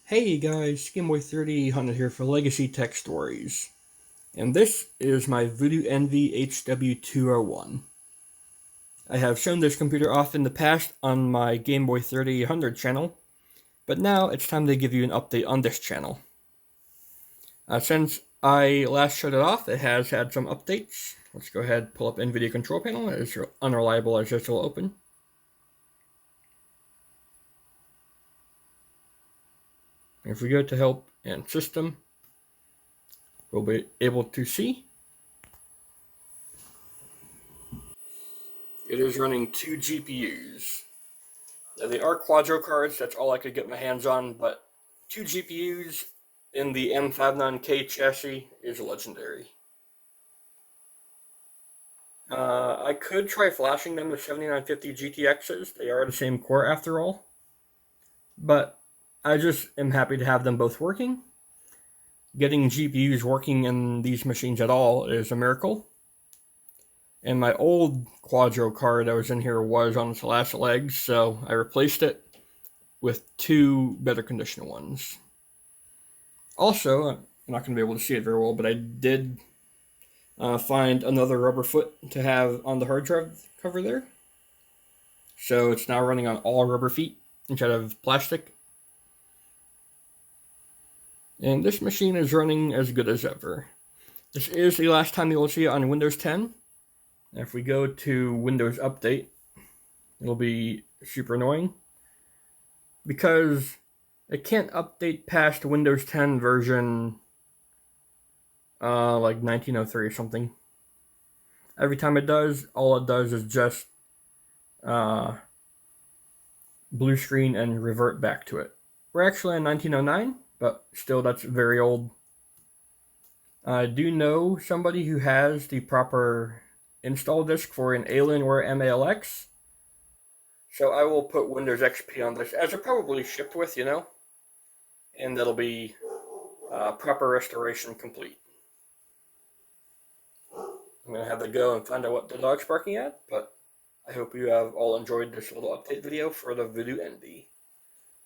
Hey guys, Gameboy30 Hunter here for Legacy Tech Stories, and this is my Voodoo Envy HW 201. I have shown this computer off in the past on my Gameboy30 Hunter channel, but now it's time to give you an update on this channel. Since I last showed it off, it has had some updates. Let's go ahead and pull up NVIDIA control panel, as unreliable as this will open. If we go to Help and System, we'll be able to see it is running 2 GPUs. Now, they are Quadro cards, that's all I could get my hands on, but 2 GPUs in the M59K chassis is legendary. I could try flashing them with 7950 GTXs, they are the same core after all, but I just am happy to have them both working. Getting GPUs working in these machines at all is a miracle. And my old Quadro card that was in here was on its last legs, so I replaced it with 2 better condition ones. Also, I'm not going to be able to see it very well, but I did find another rubber foot to have on the hard drive cover there. So it's now running on all rubber feet instead of plastic. And this machine is running as good as ever. This is the last time you will see it on Windows 10. And if we go to Windows Update, it'll be super annoying because it can't update past Windows 10 version like 1903 or something. Every time it does, all it does is just blue screen and revert back to it. We're actually in 1909, but still that's very old. I do know somebody who has the proper install disk for an Alienware MALX, so I will put Windows XP on this, as it probably shipped with, and that'll be proper restoration complete. I'm going to have to go and find out what the dog's barking at, but I hope you have all enjoyed this little update video for the Voodoo Envy.